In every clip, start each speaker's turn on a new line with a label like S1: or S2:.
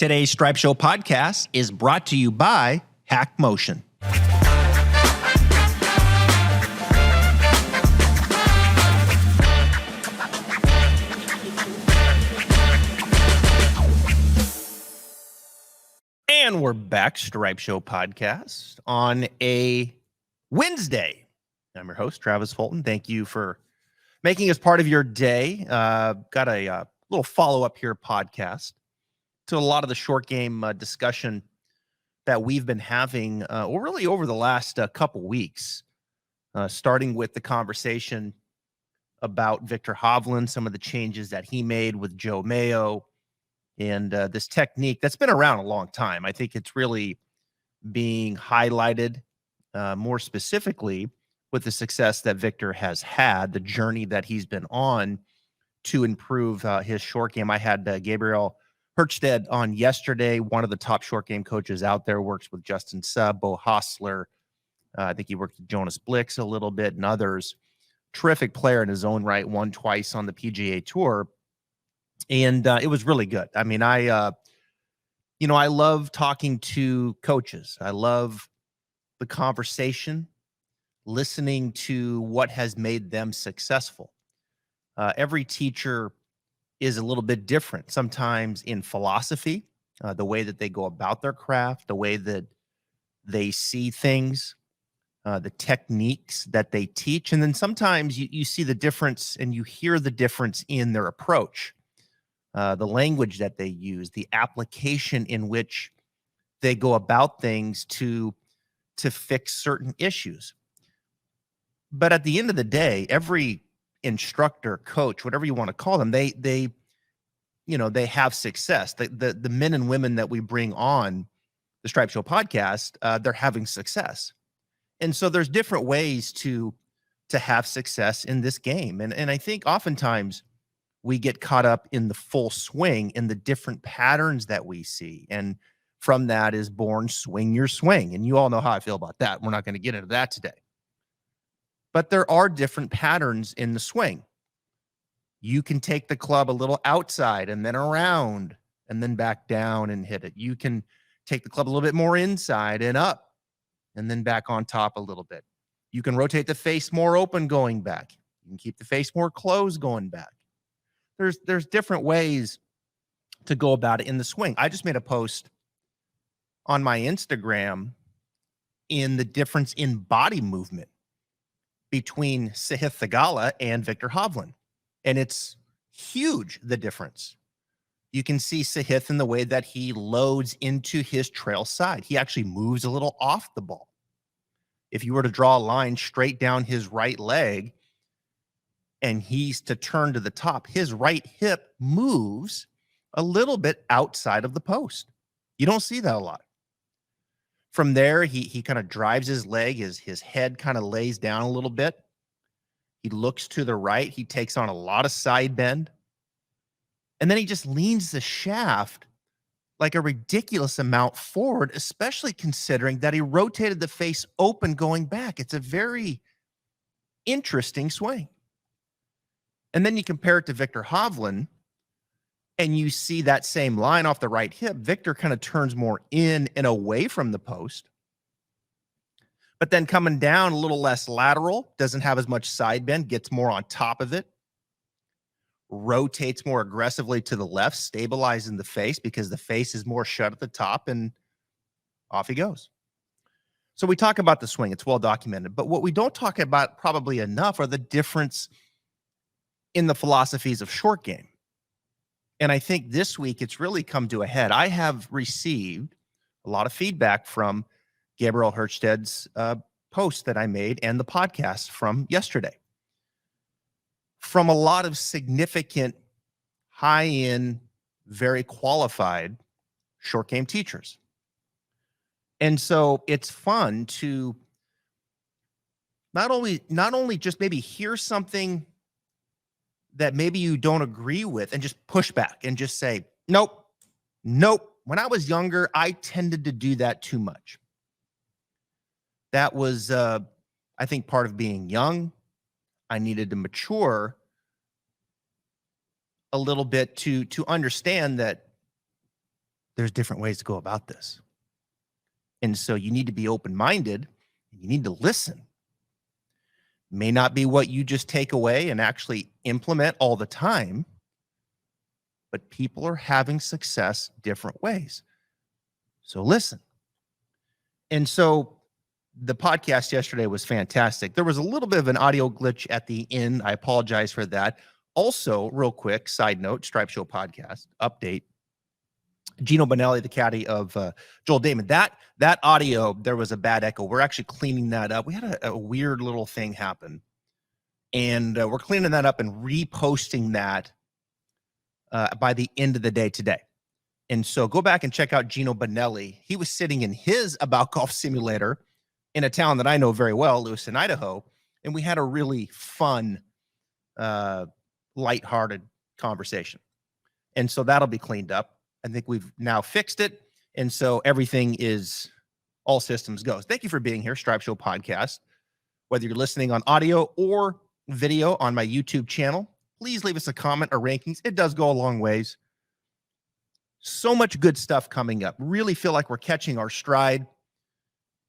S1: Today's Stripe Show podcast is brought to you by Hack Motion. And we're back, Stripe Show podcast, on a Wednesday. I'm your host, Travis Fulton. Thank you for making us part of your day. Got a little follow-up here podcast to a lot of the short game discussion that we've been having, really over the last couple weeks, starting with the conversation about Victor Hovland, some of the changes that he made with Joe Mayo, and this technique that's been around a long time. I think it's really being highlighted more specifically with the success that Victor has had, the journey that he's been on to improve his short game. I had Gabriel Hjertstedt on yesterday, one of the top short game coaches out there, works with Justin Subb, Bo Hostler. I think he worked with Jonas Blix a little bit and others. Terrific player in his own right, won twice on the PGA Tour. And it was really good. I mean, I love talking to coaches. I love the conversation, listening to what has made them successful. Every teacher is a little bit different, sometimes in philosophy, the way that they go about their craft, the way that they see things, the techniques that they teach. And then sometimes you see the difference and you hear the difference in their approach. The language that they use, the application in which they go about things to fix certain issues. But at the end of the day, every instructor, coach, whatever you want to call them, they have success. The men and women that we bring on the Stripe Show podcast, they're having success. And so there's different ways to have success in this game. And I think oftentimes we get caught up in the full swing, in the different patterns that we see. And from that is born swing your swing. And you all know how I feel about that. We're not going to get into that today. But there are different patterns in the swing. You can take the club a little outside and then around and then back down and hit it. You can take the club a little bit more inside and up and then back on top a little bit. You can rotate the face more open going back. You can keep the face more closed going back. There's different ways to go about it in the swing. I just made a post on my Instagram in the difference in body movement between Sahith Theegala and Victor Hovland. And it's huge, the difference. You can see Sahith in the way that he loads into his trail side. He actually moves a little off the ball. If you were to draw a line straight down his right leg, and he's to turn to the top, his right hip moves a little bit outside of the post. You don't see that a lot. From there, he kind of drives his leg, his head kind of lays down a little bit. He looks to the right. He takes on a lot of side bend. And then he just leans the shaft like a ridiculous amount forward, especially considering that he rotated the face open going back. It's a very interesting swing. And then you compare it to Victor Hovland, and you see that same line off the right hip. Victor kind of turns more in and away from the post, but then coming down a little less lateral, doesn't have as much side bend, gets more on top of it, rotates more aggressively to the left, stabilizing the face because the face is more shut at the top, and off he goes. So we talk about the swing. It's well documented. But what we don't talk about probably enough are the difference in the philosophies of short game. And I think this week it's really come to a head. I have received a lot of feedback from Gabriel Hjertstedt's post that I made and the podcast from yesterday, from a lot of significant, high-end, very qualified short game teachers. And so it's fun to not only just maybe hear something that maybe you don't agree with and just push back and just say, nope. When I was younger, I tended to do that too much. That was, I think, part of being young. I needed to mature a little bit to understand that there's different ways to go about this. And so you need to be open-minded. You need to listen. May not be what you just take away and actually implement all the time, but people are having success different ways. So listen. And so the podcast yesterday was fantastic. There was a little bit of an audio glitch at the end. I apologize for that. Also, real quick, side note, Stripe Show podcast update. Gino Bonelli, the caddy of Joel Damon. That audio, there was a bad echo. We're actually cleaning that up. We had a weird little thing happen. And we're cleaning that up and reposting that by the end of the day today. And so go back and check out Gino Bonelli. He was sitting in his About Golf simulator in a town that I know very well, Lewiston, Idaho. And we had a really fun, lighthearted conversation. And so that'll be cleaned up. I think we've now fixed it. And so everything is all systems goes. Thank you for being here, Stripe Show Podcast. Whether you're listening on audio or video on my YouTube channel, please leave us a comment or rankings. It does go a long ways. So much good stuff coming up. Really feel like we're catching our stride.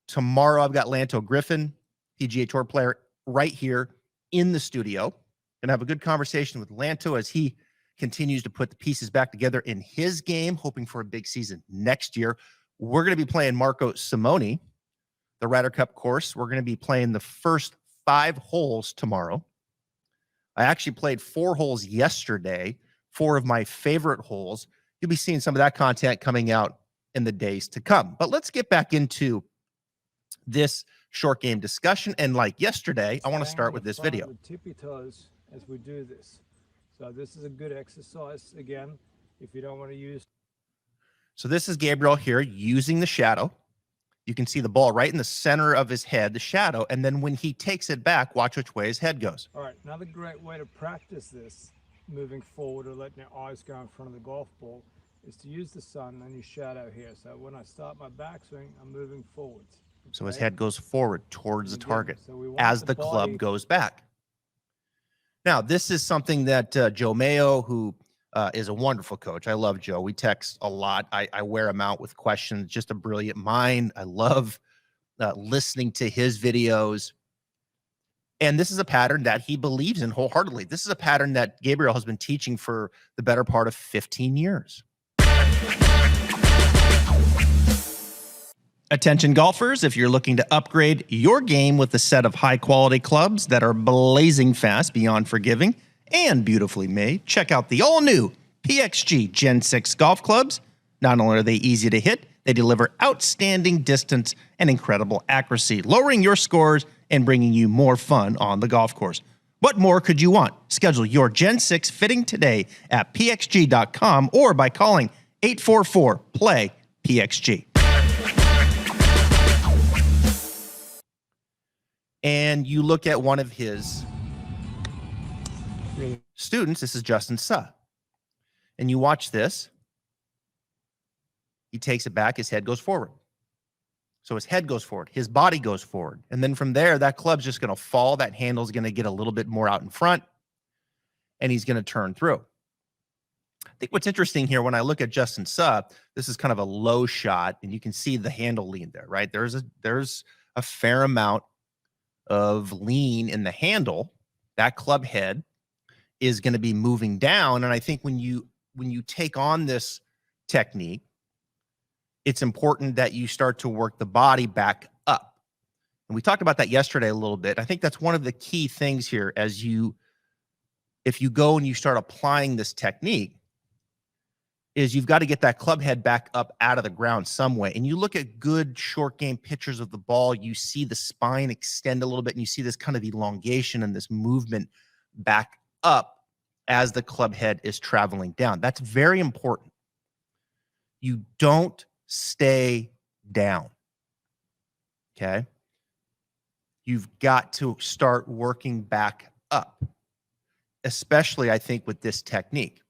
S1: Tomorrow, I've got Lanto Griffin, PGA Tour player, right here in the studio. Gonna have a good conversation with Lanto as he continues to put the pieces back together in his game, hoping for a big season next year. We're going to be playing Marco Simone, the Ryder Cup course. We're going to be playing the first 5 holes tomorrow. I actually played 4 holes yesterday, 4 of my favorite holes. You'll be seeing some of that content coming out in the days to come. But let's get back into this short game discussion. And like yesterday, I want to start with this video.
S2: With tippy toes as we do this. So this is a good exercise, again, if you don't want to use.
S1: So this is Gabriel here using the shadow. You can see the ball right in the center of his head, the shadow. And then when he takes it back, watch which way his head goes.
S2: All right, another great way to practice this, moving forward or letting your eyes go in front of the golf ball, is to use the sun and your shadow here. So when I start my backswing, I'm moving forwards. Okay?
S1: So his head goes forward towards the target as the club goes back. Now, this is something that Joe Mayo, who is a wonderful coach. I love Joe. We text a lot. I wear him out with questions. Just a brilliant mind. I love listening to his videos. And this is a pattern that he believes in wholeheartedly. This is a pattern that Gabriel has been teaching for the better part of 15 years. Attention golfers, if you're looking to upgrade your game with a set of high-quality clubs that are blazing fast, beyond forgiving, and beautifully made, check out the all-new PXG Gen 6 golf clubs. Not only are they easy to hit, they deliver outstanding distance and incredible accuracy, lowering your scores and bringing you more fun on the golf course. What more could you want? Schedule your Gen 6 fitting today at pxg.com or by calling 844-PLAY-PXG. And you look at one of his students, this is Justin Suh, and you watch this. He takes it back, his head goes forward. So his head goes forward, his body goes forward. And then from there, that club's just going to fall. That handle's going to get a little bit more out in front, and he's going to turn through. I think what's interesting here, when I look at Justin Suh, this is kind of a low shot, and you can see the handle lean there, right? There's a fair amount of lean in the handle. That club head is going to be moving down. And I think when you take on this technique, it's important that you start to work the body back up. And we talked about that yesterday a little bit. I think that's one of the key things here if you go and you start applying this technique, is you've got to get that club head back up out of the ground some way. And you look at good short game pictures of the ball, you see the spine extend a little bit, and you see this kind of elongation and this movement back up as the club head is traveling down. That's very important. You don't stay down, okay? You've got to start working back up, especially, I think, with this technique.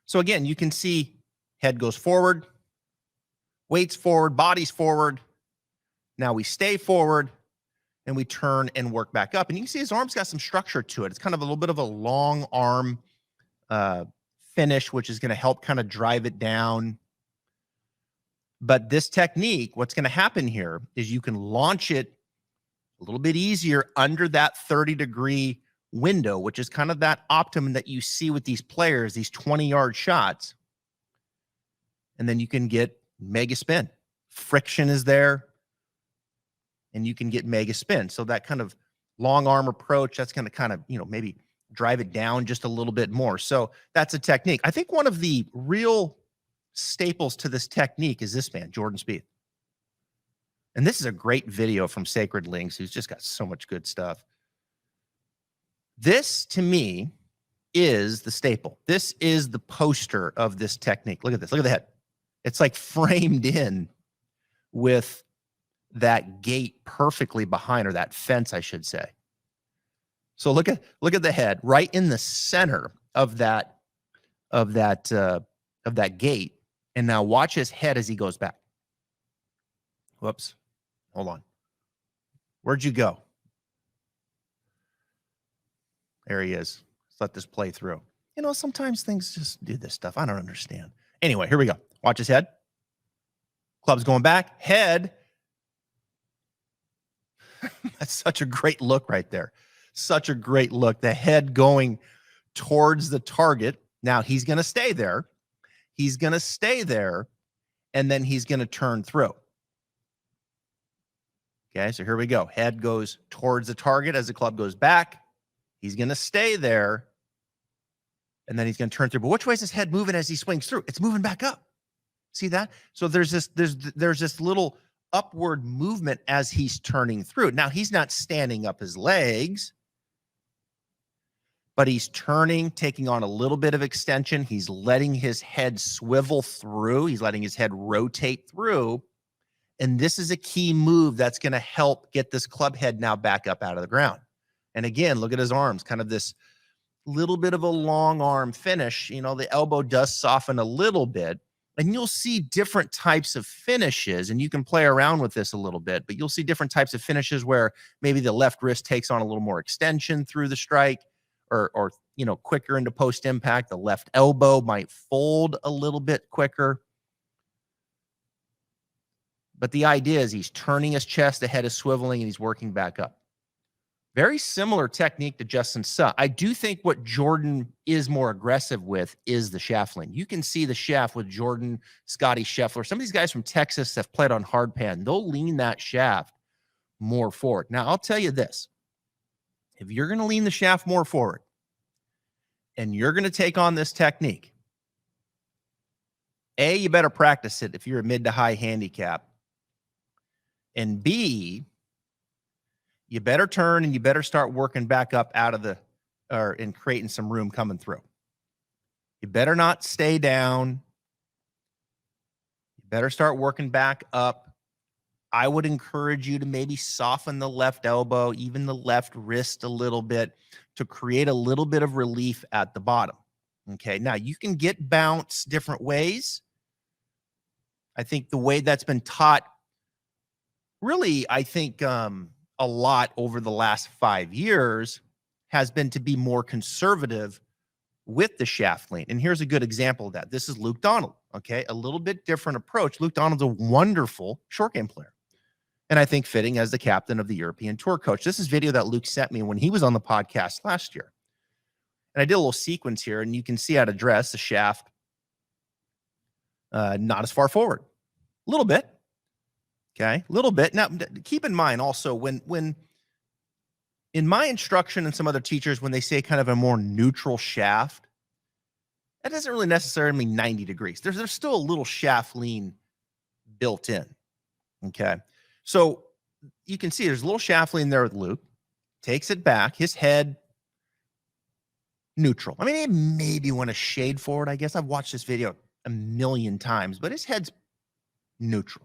S1: So again, you can see head goes forward, weight's forward, body's forward. Now we stay forward, and we turn and work back up. And you can see his arm's got some structure to it. It's kind of a little bit of a long arm finish, which is going to help kind of drive it down. But this technique, what's going to happen here is you can launch it a little bit easier under that 30-degree window, which is kind of that optimum that you see with these players, these 20-yard shots. And then you can get mega spin. Friction is there, and you can get mega spin. So that kind of long arm approach, that's going to kind of, maybe drive it down just a little bit more. So that's a technique. I think one of the real staples to this technique is this man, Jordan Spieth. And this is a great video from Sacred Links, who's just got so much good stuff. This, to me, is the staple. This is the poster of this technique. Look at this. Look at the head. It's like framed in with that gate perfectly behind, or that fence, I should say. So look at the head right in the center of that gate. And now watch his head as he goes back. Whoops. Hold on. Where'd you go? There he is. Let's let this play through. Sometimes things just do this stuff. I don't understand. Anyway, here we go. Watch his head. Club's going back. Head. That's such a great look right there. Such a great look. The head going towards the target. Now he's going to stay there. He's going to stay there, and then he's going to turn through. Okay, so here we go. Head goes towards the target as the club goes back. He's going to stay there, and then he's going to turn through. But which way is his head moving as he swings through? It's moving back up. See that? So there's this little upward movement as he's turning through. Now, he's not standing up his legs, but he's turning, taking on a little bit of extension. He's letting his head swivel through. He's letting his head rotate through. And this is a key move that's going to help get this club head now back up out of the ground. And again, look at his arms, kind of this little bit of a long arm finish. The elbow does soften a little bit, and you'll see different types of finishes, and you can play around with this a little bit, but you'll see different types of finishes where maybe the left wrist takes on a little more extension through the strike, or quicker into post impact. The left elbow might fold a little bit quicker. But the idea is he's turning his chest, the head is swiveling, and he's working back up. Very similar technique to Justin Suh. I do think what Jordan is more aggressive with is the shaft lean. You can see the shaft with Jordan, Scotty Scheffler. Some of these guys from Texas have played on hard pan. They'll lean that shaft more forward. Now, I'll tell you this. If you're going to lean the shaft more forward and you're going to take on this technique, A, you better practice it if you're a mid to high handicap. And B, you better turn and you better start working back up out of and creating some room coming through. You better not stay down. You better start working back up. I would encourage you to maybe soften the left elbow, even the left wrist a little bit, to create a little bit of relief at the bottom. Okay, now you can get bounce different ways. I think the way that's been taught, really, I think a lot over the last 5 years has been to be more conservative with the shaft lean. And here's a good example of that. This is Luke Donald, okay? A little bit different approach. Luke Donald's a wonderful short game player, and I think fitting as the captain of the European Tour coach. This is video that Luke sent me when he was on the podcast last year. And I did a little sequence here, and you can see how to dress the shaft not as far forward. A little bit. Okay, a little bit. Now, keep in mind also when in my instruction and some other teachers, when they say kind of a more neutral shaft, that doesn't really necessarily mean 90 degrees. There's still a little shaft lean built in. Okay, so you can see there's a little shaft lean there with Luke. Takes it back. His head neutral. I mean, it maybe went a shade forward, I guess. I've watched this video a million times, but his head's neutral.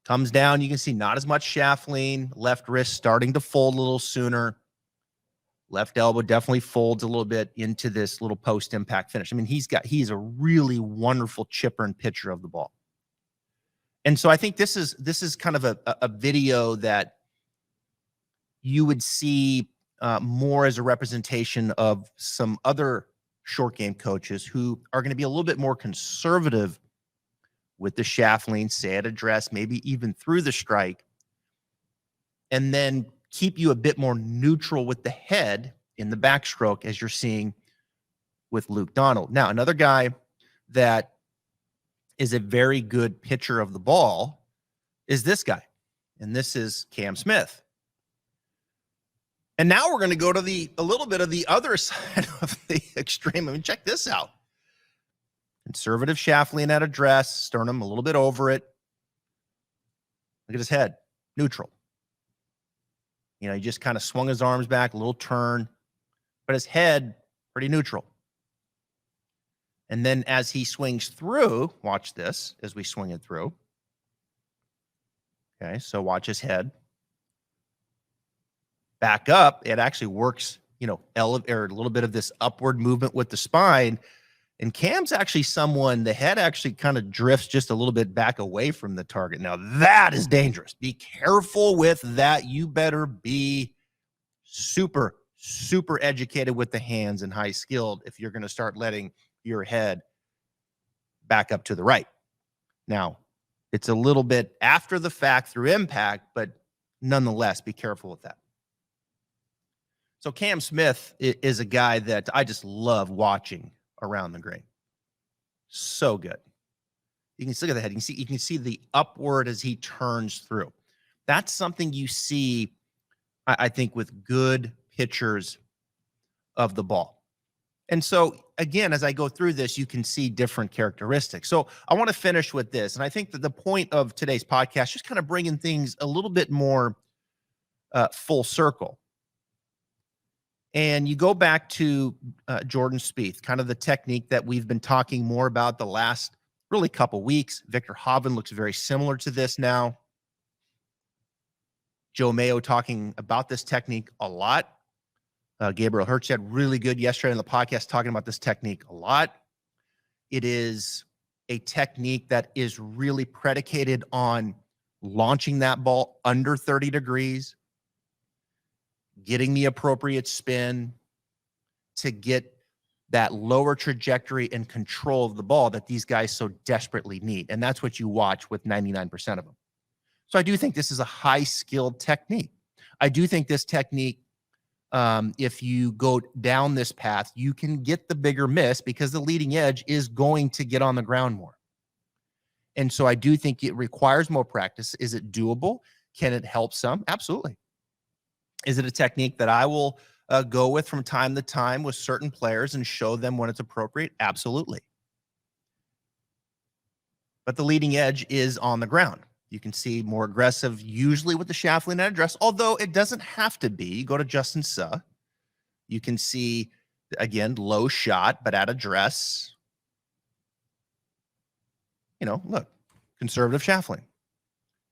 S1: Comes down, you can see not as much shaft lean, left wrist starting to fold a little sooner. Left elbow definitely folds a little bit into this little post-impact finish. I mean, he's a really wonderful chipper and pitcher of the ball. And so I think this is kind of a video that you would see more as a representation of some other short game coaches who are going to be a little bit more conservative with the shaft lean, say at address, maybe even through the strike, and then keep you a bit more neutral with the head in the backstroke, as you're seeing with Luke Donald. Now, another guy that is a very good pitcher of the ball is this guy, and this is Cam Smith. And now we're going to go to a little bit of the other side of the extreme. I mean, check this out. Conservative shaft lean at address, sternum a little bit over it. Look at his head, neutral. You know, he just kind of swung his arms back, a little turn, but his head pretty neutral. And then as he swings through, watch this as we swing it through. Okay, so watch his head. Back up, it actually works, you know, or a little bit of this upward movement with the spine. And Cam's actually someone, the head actually kind of drifts just a little bit back away from the target. Now, that is dangerous. Be careful with that. You better be super, super educated with the hands and high skilled if you're going to start letting your head back up to the right. Now, it's a little bit after the fact through impact, but nonetheless, be careful with that. So Cam Smith is a guy that I just love watching around the green. So good. You can look at the head. You can see the upward as he turns through. That's something you see, I think, with good pitchers of the ball. And so, again, as I go through this, you can see different characteristics. So I want to finish with this. And I think that the point of today's podcast, just kind of bringing things a little bit more full circle. And you go back to Jordan Spieth, kind of the technique that we've been talking more about the last really couple weeks. Victor Hovland looks very similar to this now. Joe Mayo talking about this technique a lot. Gabriel Hjertstedt, really good yesterday on the podcast, talking about this technique a lot. It is a technique that is really predicated on launching that ball under 30 degrees, getting the appropriate spin to get that lower trajectory and control of the ball that these guys so desperately need. And that's what you watch with 99% of them. So I do think this is a high-skilled technique. I do think this technique, if you go down this path, you can get the bigger miss because the leading edge is going to get on the ground more. And so I do think it requires more practice. Is it doable? Can it help some? Absolutely. Is it a technique that I will go with from time to time with certain players and show them when it's appropriate? Absolutely. But the leading edge is on the ground. You can see more aggressive, usually with the shaft lean at address, although it doesn't have to be. You go to Justin Suh. You can see, again, low shot, but at address. You know, look, conservative shaft lean.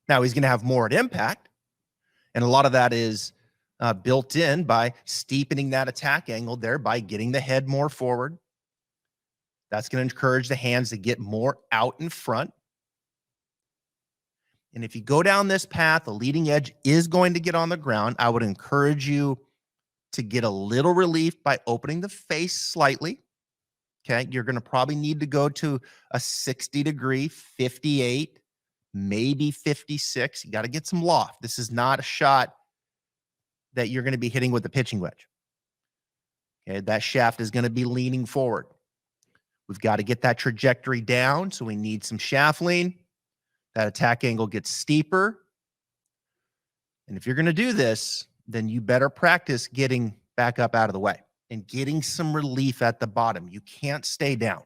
S1: Now, he's going to have more at impact, and a lot of that is built in by steepening that attack angle there, by getting the head more forward. That's going to encourage the hands to get more out in front. And if you go down this path, the leading edge is going to get on the ground. I would encourage you to get a little relief by opening the face slightly. Okay, you're going to probably need to go to a 60 degree, 58, maybe 56. You got to get some loft. This is not a shot that you're going to be hitting with the pitching wedge. Okay, that shaft is going to be leaning forward. We've got to get that trajectory down, so we need some shaft lean. That attack angle gets steeper. And if you're going to do this, then you better practice getting back up out of the way and getting some relief at the bottom. You can't stay down.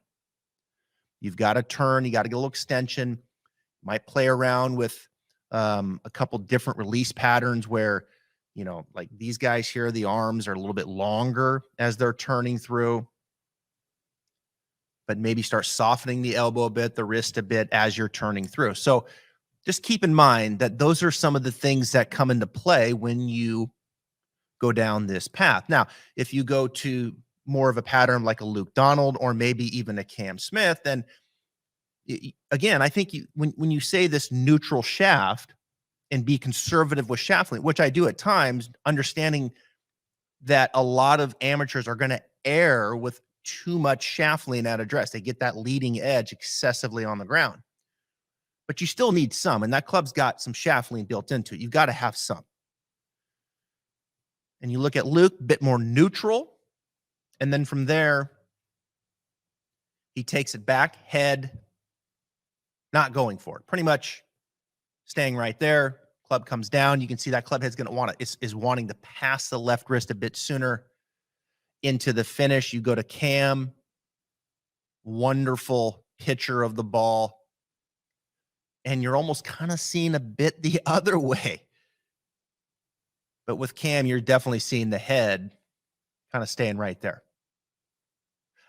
S1: You've got to turn. You got to get a little extension. Might play around with a couple different release patterns where, you know, like these guys here, the arms are a little bit longer as they're turning through. But maybe start softening the elbow a bit, the wrist a bit as you're turning through. So just keep in mind that those are some of the things that come into play when you go down this path. Now, if you go to more of a pattern like a Luke Donald or maybe even a Cam Smith, then again, I think when you say this neutral shaft and be conservative with shaft length, which I do at times, understanding that a lot of amateurs are going to err with too much shaft lean at address. They get that leading edge excessively on the ground. But you still need some, and that club's got some shaft lean built into it. You've got to have some. And you look at Luke, a bit more neutral. And then from there, he takes it back, head, not going for it. Pretty much staying right there. Club comes down. You can see that club head's going to want to, is wanting to pass the left wrist a bit sooner into the finish. You go to Cam. Wonderful pitcher of the ball. And you're almost kind of seeing a bit the other way. But with Cam, you're definitely seeing the head kind of staying right there.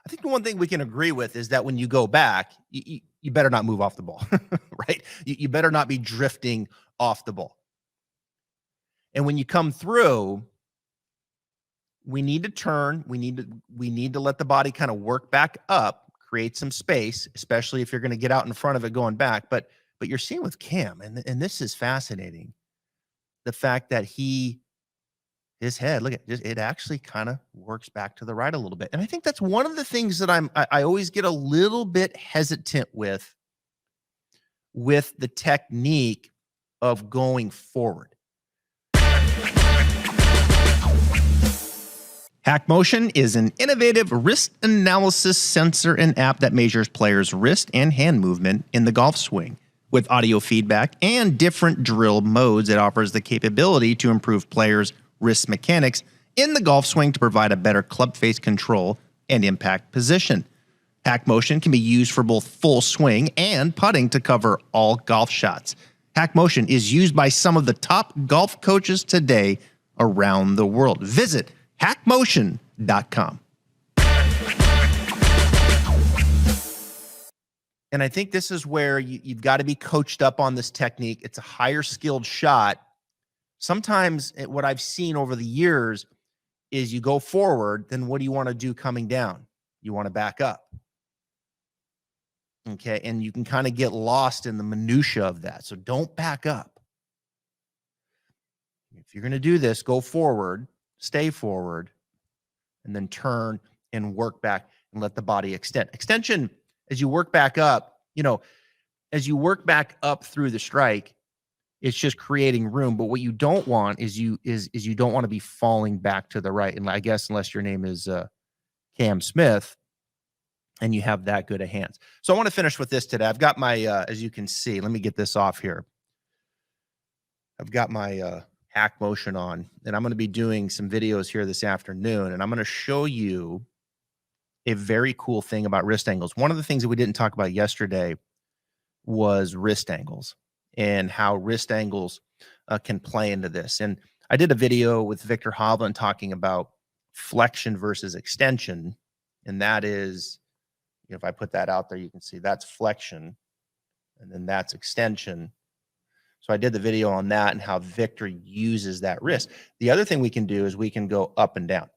S1: I think the one thing we can agree with is that when you go back, you better not move off the ball, right? You better not be drifting off the ball. And when you come through, we need to turn. We need to let the body kind of work back up, create some space, especially if you're going to get out in front of it going back. But you're seeing with Cam, and this is fascinating, the fact that his head, look at it actually kind of works back to the right a little bit. And I think that's one of the things that I always get a little bit hesitant with the technique of going forward. Hack Motion is an innovative wrist analysis sensor and app that measures players' wrist and hand movement in the golf swing. With audio feedback and different drill modes, it offers the capability to improve players' wrist mechanics in the golf swing to provide a better club face control and impact position. Hack Motion can be used for both full swing and putting to cover all golf shots. Hack Motion is used by some of the top golf coaches today around the world. Visit hackmotion.com. And I think this is where you've got to be coached up on this technique. It's a higher skilled shot. Sometimes what I've seen over the years is you go forward, then what do you want to do coming down? You want to back up. Okay, and you can kind of get lost in the minutia of that. So don't back up. If you're going to do this, go forward, stay forward, and then turn and work back and let the body extend. Extension, as you work back up, as you work back up through the strike, it's just creating room. But what you don't want is you don't want to be falling back to the right. And I guess unless your name is Cam Smith and you have that good of hands. So I want to finish with this today. I've got my, as you can see, let me get this off here. I've got my Hack Motion on, and I'm going to be doing some videos here this afternoon, and I'm going to show you a very cool thing about wrist angles. One of the things that we didn't talk about yesterday was wrist angles and how wrist angles can play into this. And I did a video with Victor Hovland talking about flexion versus extension. And that is, if I put that out there, you can see that's flexion and then that's extension. So I did the video on that and how Victor uses that wrist. The other thing we can do is we can go up and down.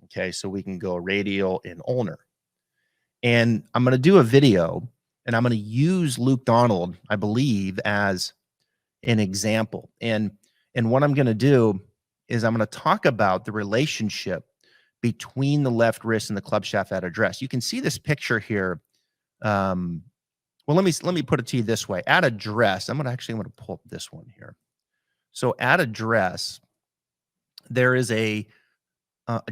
S1: Okay, so we can go radial and ulnar. And I'm going to do a video and I'm going to use Luke Donald, I believe, as an example. And what I'm going to do is I'm going to talk about the relationship between the left wrist and the club shaft at address. You can see this picture here. Well, let me put it to you this way. At address, I'm going to pull up this one here. So at address, there is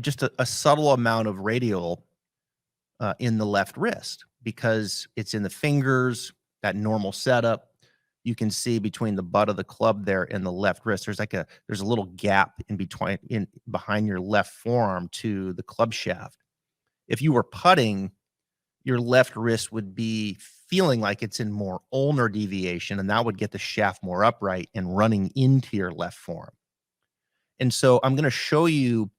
S1: just a subtle amount of radial in the left wrist because it's in the fingers, that normal setup. You can see between the butt of the club there and the left wrist, there's a little gap behind your left forearm to the club shaft. If you were putting, your left wrist would be feeling like it's in more ulnar deviation, and that would get the shaft more upright and running into your left forearm. And so I'm going to show you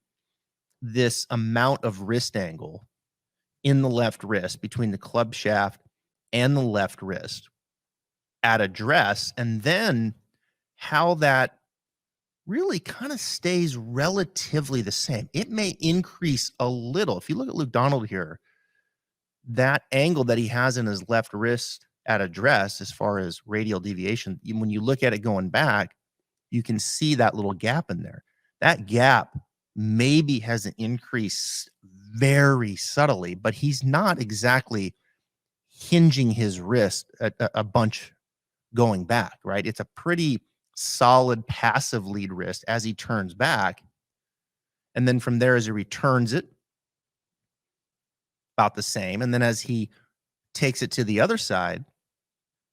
S1: this amount of wrist angle in the left wrist between the club shaft and the left wrist at address, and then how that really kind of stays relatively the same. It may increase a little. If you look at Luke Donald here, that angle that he has in his left wrist at address, as far as radial deviation, when you look at it going back, you can see that little gap in there. That gap maybe has an increase very subtly, but he's not exactly hinging his wrist a bunch going back, right? It's a pretty solid passive lead wrist as he turns back. And then from there, as he returns it, about the same. And then as he takes it to the other side,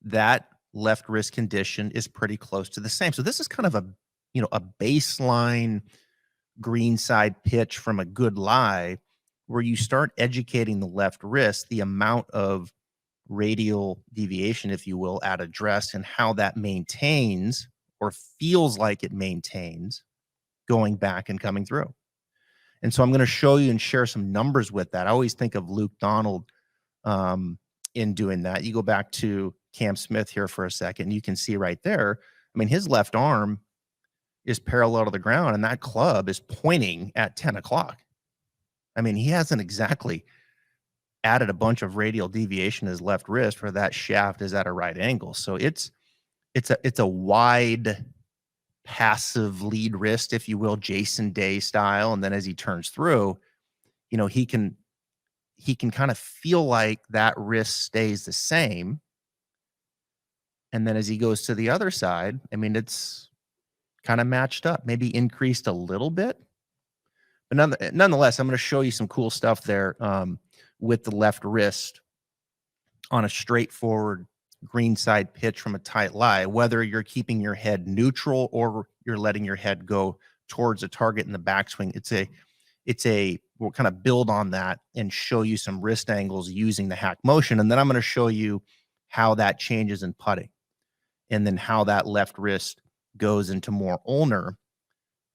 S1: that left wrist condition is pretty close to the same. So this is kind of a baseline green side pitch from a good lie where you start educating the left wrist, the amount of radial deviation, if you will, at address and how that maintains or feels like it maintains going back and coming through. And so I'm going to show you and share some numbers with that. I always think of Luke Donald in doing that. You go back to Cam Smith here for a second, you can see right there, I mean, his left arm is parallel to the ground and that club is pointing at 10 o'clock. I mean, he hasn't exactly added a bunch of radial deviation to his left wrist where that shaft is at a right angle. So it's a wide passive lead wrist, if you will, Jason Day style. And then as he turns through, he can kind of feel like that wrist stays the same. And then as he goes to the other side, I mean, it's kind of matched up, maybe increased a little bit. But nonetheless, I'm going to show you some cool stuff there with the left wrist on a straightforward green side pitch from a tight lie, whether you're keeping your head neutral or you're letting your head go towards a target in the backswing. We'll kind of build on that and show you some wrist angles using the hack motion. And then I'm going to show you how that changes in putting and then how that left wrist goes into more ulnar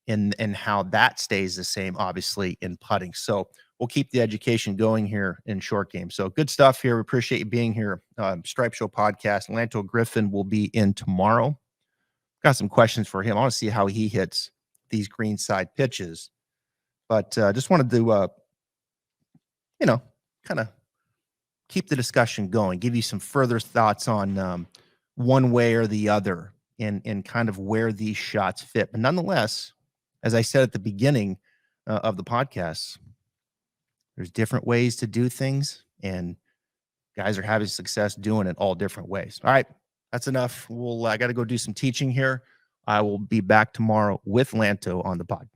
S1: and how that stays the same, obviously, in putting. So we'll keep the education going here in short game. So good stuff here. We appreciate you being here. Stripe Show podcast. Lanto Griffin will be in tomorrow. Got some questions for him. I want to see how he hits these green side pitches. But just wanted to, kind of keep the discussion going, give you some further thoughts on one way or the other and kind of where these shots fit. But nonetheless, as I said at the beginning of the podcast, there's different ways to do things, and guys are having success doing it all different ways. All right, that's enough. I got to go do some teaching here. I will be back tomorrow with Lanto on the podcast.